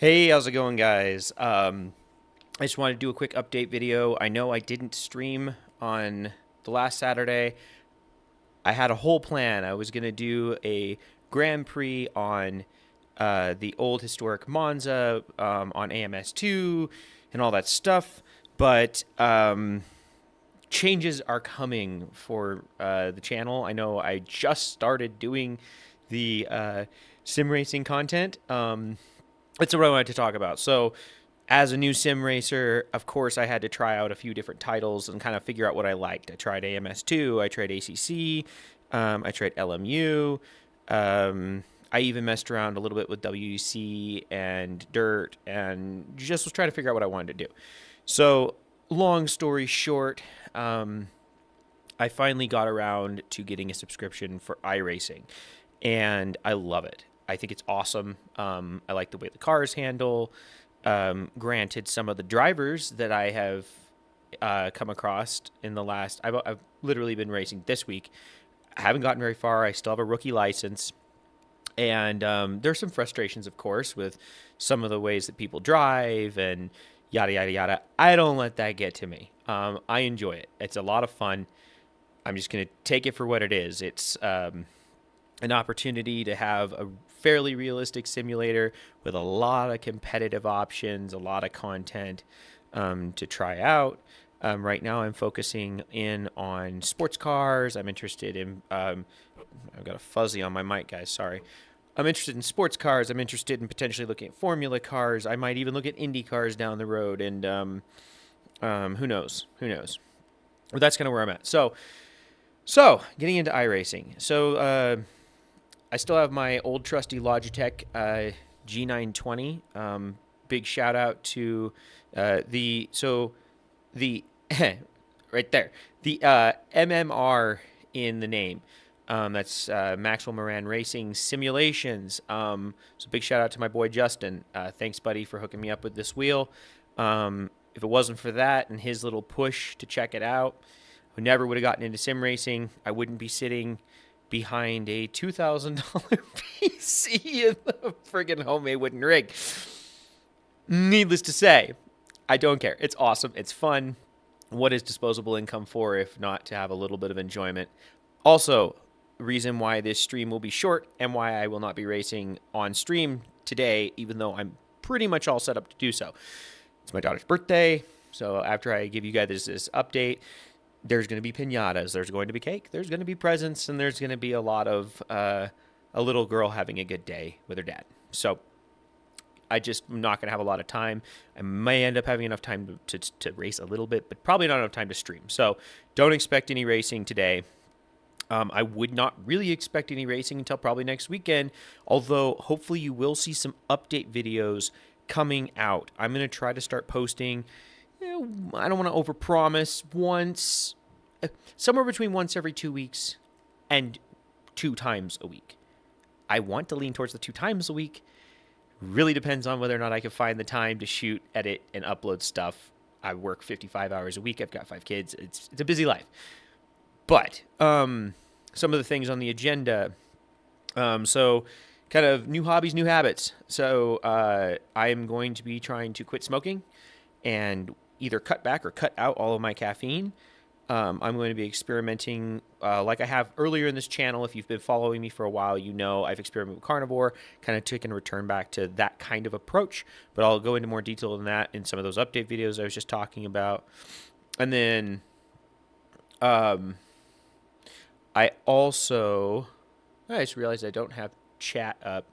Hey, how's it going, guys? I just wanted to do a quick update video. I know I didn't stream on the last Saturday. I had a whole plan. I was going to do a Grand Prix on the old historic Monza on AMS2 and all that stuff, but changes are coming for the channel. I know I just started doing the sim racing content. That's what I wanted to talk about. So, as a new sim racer, of course, I had to try out a few different titles and kind of figure out what I liked. I tried AMS2, I tried ACC, I tried LMU. I even messed around a little bit with WC and Dirt and just was trying to figure out what I wanted to do. So, long story short, I finally got around to getting a subscription for iRacing, and I love it. I think it's awesome. I like the way the cars handle. Granted, some of the drivers that I have come across in the last, I've literally been racing this week. I haven't gotten very far. I still have a rookie license. And there's some frustrations, of course, with some of the ways that people drive and yada, yada, yada. I don't let that get to me. I enjoy it. It's a lot of fun. I'm just going to take it for what it is. It's an opportunity to have a fairly realistic simulator with a lot of competitive options, a lot of content to try out. Right now, I'm focusing in on sports cars. I'm interested in, I've got a fuzzy on my mic, guys, sorry. I'm interested in sports cars. I'm interested in potentially looking at Formula cars. I might even look at Indy cars down the road, and who knows? Who knows? But that's kind of where I'm at. So getting into iRacing. So, I still have my old trusty Logitech G920. Big shout out to the right there, the MMR in the name. That's Maxwell Moran Racing Simulations. So big shout out to my boy Justin. Thanks, buddy, for hooking me up with this wheel. If it wasn't for that and his little push to check it out, I never would have gotten into sim racing. I wouldn't be sitting behind a $2,000 PC in the friggin' homemade wooden rig. Needless to say, I don't care. It's awesome. It's fun. What is disposable income for if not to have a little bit of enjoyment? Also, reason why this stream will be short and why I will not be racing on stream today, even though I'm pretty much all set up to do so. It's my daughter's birthday, so after I give you guys this update, there's going to be piñatas, there's going to be cake, there's going to be presents, and there's going to be a lot of a little girl having a good day with her dad. So I just am not going to have a lot of time. I may end up having enough time to race a little bit, but probably not enough time to stream. So don't expect any racing today. I would not really expect any racing until probably next weekend, although hopefully you will see some update videos coming out. I'm going to try to start posting, I don't want to overpromise, somewhere between once every 2 weeks and 2 times a week. I want to lean towards the 2 times a week. Really depends on whether or not I can find the time to shoot, edit, and upload stuff. I work 55 hours a week. I've got 5 kids. It's a busy life. But some of the things on the agenda, so kind of new hobbies, new habits. So I am going to be trying to quit smoking and either cut back or cut out all of my caffeine. I'm going to be experimenting like I have earlier in this channel. If you've been following me for a while, you know I've experimented with carnivore, kind of taken a return back to that kind of approach. But I'll go into more detail than that in some of those update videos I was just talking about. And then I just realized I don't have chat up.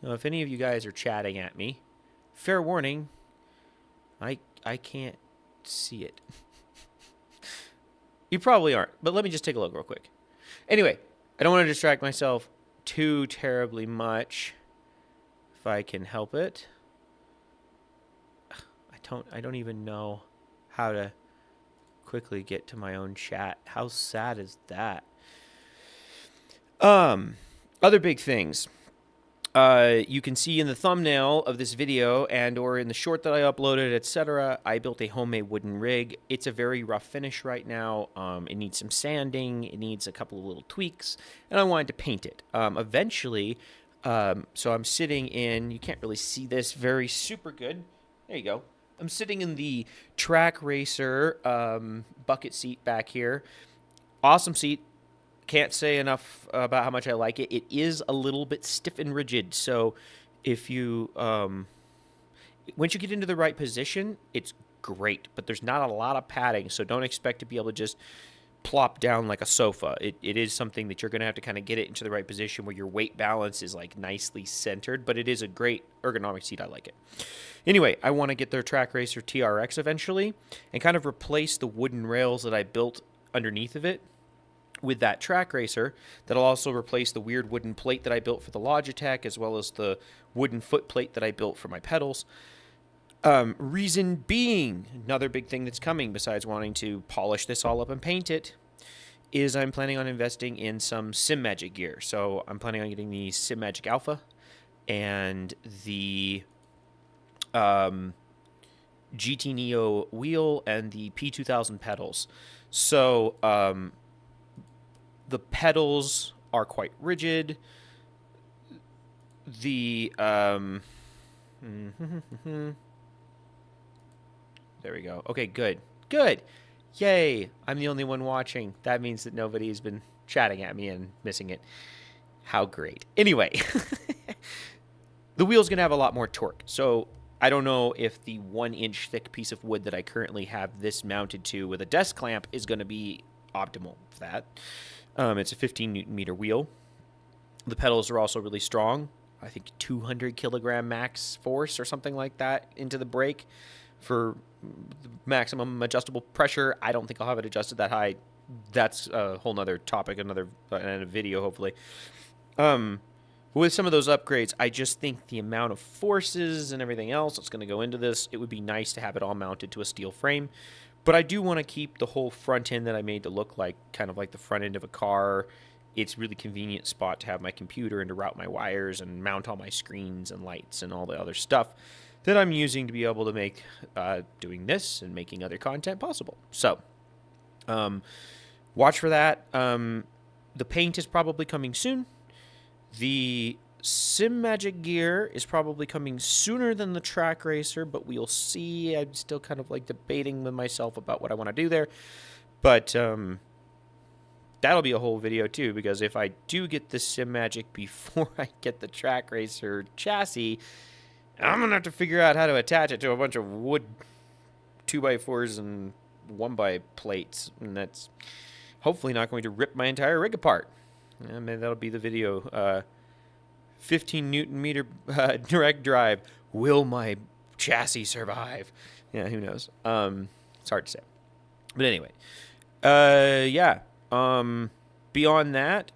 Now, if any of you guys are chatting at me, fair warning, I can't see it. You probably aren't, but let me just take a look real quick. Anyway, I don't want to distract myself too terribly much if I can help it. I don't even know how to quickly get to my own chat. How sad is that? Other big things. You can see in the thumbnail of this video and or in the short that I uploaded, etc., I built a homemade wooden rig. It's a very rough finish right now. It needs some sanding. It needs a couple of little tweaks, and I wanted to paint it. Eventually, So I'm sitting in, you can't really see this very super good. There you go. I'm sitting in the Track Racer bucket seat back here. Awesome seat. Can't say enough about how much I like it. It is a little bit stiff and rigid. So if you, once you get into the right position, it's great. But there's not a lot of padding. So don't expect to be able to just plop down like a sofa. It is something that you're going to have to kind of get it into the right position where your weight balance is like nicely centered, but it is a great ergonomic seat. I like it. Anyway, I want to get their Track Racer TRX eventually and kind of replace the wooden rails that I built underneath of it with that Track Racer. That'll also replace the weird wooden plate that I built for the Logitech, as well as the wooden foot plate that I built for my pedals. Reason being, another big thing that's coming besides wanting to polish this all up and paint it, is I'm planning on investing in some SimMagic gear. So I'm planning on getting the SimMagic Alpha and the GT Neo wheel and the P2000 pedals. So the pedals are quite rigid. The there we go. Okay, good. Good. Yay. I'm the only one watching. That means that nobody's been chatting at me and missing it. How great. Anyway, the wheel's going to have a lot more torque. So I don't know if the 1-inch thick piece of wood that I currently have this mounted to with a desk clamp is going to be optimal for that. It's a 15 Newton meter wheel. The pedals are also really strong. I think 200 kilogram max force or something like that into the brake for maximum adjustable pressure. I don't think I'll have it adjusted that high. That's a whole nother topic, another video, hopefully. With some of those upgrades, I just think the amount of forces and everything else that's going to go into this, it would be nice to have it all mounted to a steel frame. But I do want to keep the whole front end that I made to look like kind of like the front end of a car. It's a really convenient spot to have my computer and to route my wires and mount all my screens and lights and all the other stuff that I'm using to be able to make doing this and making other content possible. So watch for that. The paint is probably coming soon. The SimMagic gear is probably coming sooner than the Track Racer, but we'll see. I'm still kind of like debating with myself about what I want to do there. But that'll be a whole video too, because if I do get the SimMagic before I get the Track Racer chassis, I'm going to have to figure out how to attach it to a bunch of wood 2x4s and 1x plates. And that's hopefully not going to rip my entire rig apart. Maybe that'll be the video. 15 Newton meter direct drive. Will my chassis survive? Yeah, who knows? It's hard to say. But anyway, yeah. Beyond that,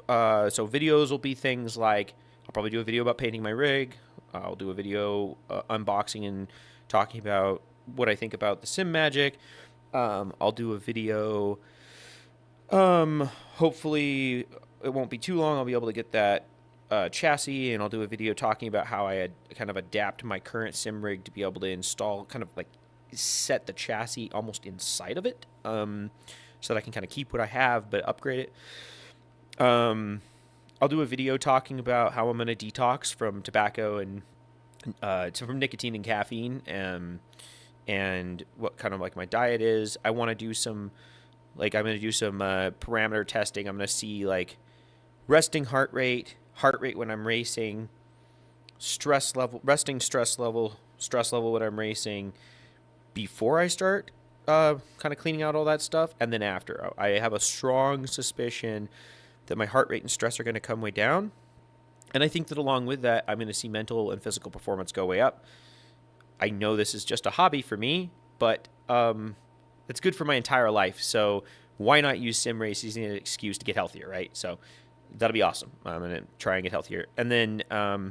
so videos will be things like I'll probably do a video about painting my rig. I'll do a video unboxing and talking about what I think about the SimMagic. I'll do a video. Hopefully it won't be too long. I'll be able to get that chassis, and I'll do a video talking about how I had kind of adapt my current sim rig to be able to install, kind of like set the chassis almost inside of it, so that I can kind of keep what I have but upgrade it. I'll do a video talking about how I'm going to detox from tobacco and from nicotine and caffeine, and what kind of like my diet is. I want to do some, like I'm going to do some parameter testing. I'm going to see like resting heart rate when I'm racing, resting stress level when I'm racing before I start kind of cleaning out all that stuff, and then after. I have a strong suspicion that my heart rate and stress are going to come way down. And I think that along with that, I'm going to see mental and physical performance go way up. I know this is just a hobby for me, but it's good for my entire life. So why not use sim races as an excuse to get healthier, right? So that'll be awesome. I'm going to try and get healthier. And then,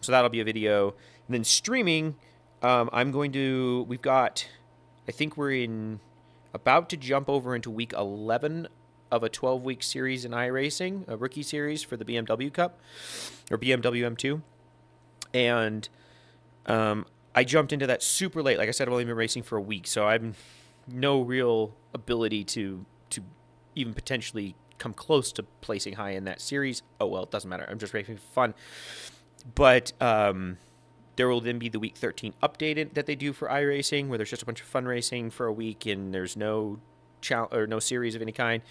so that'll be a video. And then streaming, we've got, I think we're about to jump over into week 11 of a 12-week series in iRacing, a rookie series for the BMW Cup, or BMW M2. And I jumped into that super late. Like I said, I've only been racing for a week, so I've no real ability to even potentially come close to placing high in that series. Oh, well, it doesn't matter. I'm just racing for fun. But there will then be the week 13 update that they do for iRacing, where there's just a bunch of fun racing for a week and there's no no series of any kind.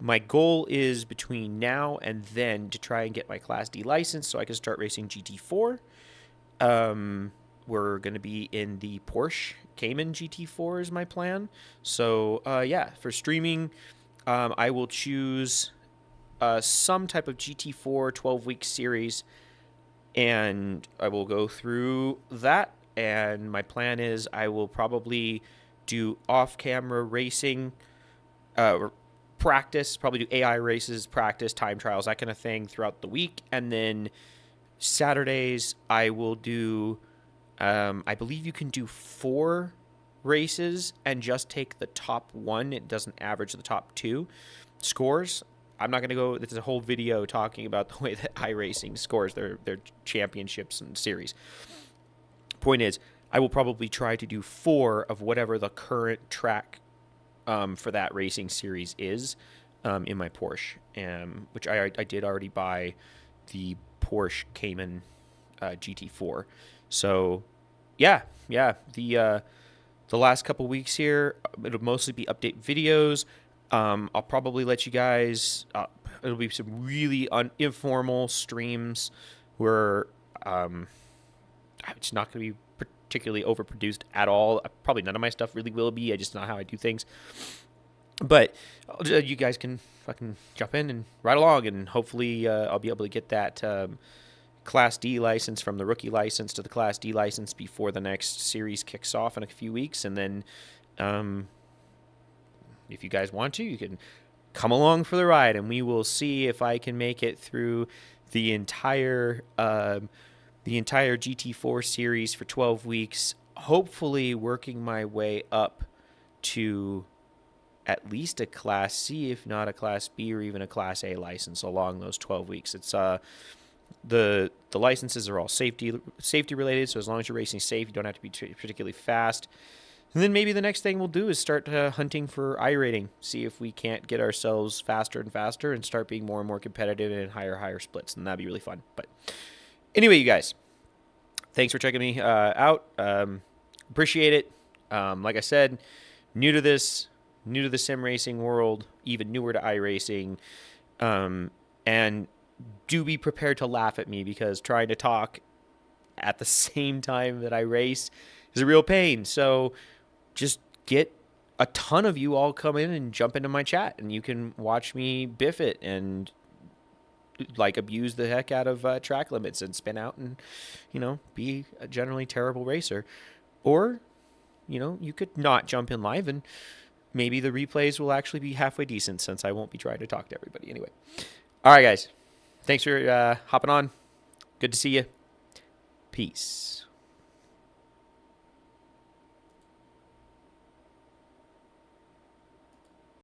My goal is between now and then to try and get my Class D license so I can start racing GT4. We're going to be in the Porsche Cayman GT4 is my plan. So, yeah, for streaming, I will choose some type of GT4 12-week series, and I will go through that. And my plan is I will probably do off-camera racing, practice, probably do AI races, practice, time trials, that kind of thing throughout the week. And then Saturdays, I will do, I believe you can do 4 races and just take the top 1. It doesn't average the top 2 scores. I'm not going to go, there's a whole video talking about the way that iRacing scores their championships and series. Point is, I will probably try to do 4 of whatever the current track for that racing series is in my Porsche, which I did already buy the Porsche Cayman GT4. So, yeah, the last couple weeks here, it'll mostly be update videos. I'll probably let you guys, it'll be some really informal streams where it's not going to be particularly overproduced at all. Probably none of my stuff really will be. I just know how I do things. But you guys can fucking jump in and ride along, and hopefully I'll be able to get that Class D license from the rookie license to the Class D license before the next series kicks off in a few weeks. And then if you guys want to, you can come along for the ride, and we will see if I can make it through the entire GT4 series for 12 weeks, hopefully working my way up to at least a Class C, if not a Class B or even a Class A license along those 12 weeks. It's the licenses are all safety related, so as long as you're racing safe, you don't have to be particularly fast. And then maybe the next thing we'll do is start hunting for iRating, see if we can't get ourselves faster and faster and start being more and more competitive in higher splits, and that'd be really fun. But anyway, you guys, thanks for checking me out. Appreciate it. Like I said, new to the sim racing world, even newer to iRacing, and do be prepared to laugh at me, because trying to talk at the same time that I race is a real pain. So just get a ton of you all come in and jump into my chat, and you can watch me biff it and like abuse the heck out of track limits and spin out and, be a generally terrible racer. Or, you could not jump in live, and maybe the replays will actually be halfway decent, since I won't be trying to talk to everybody anyway. All right, guys. Thanks for hopping on. Good to see you. Peace.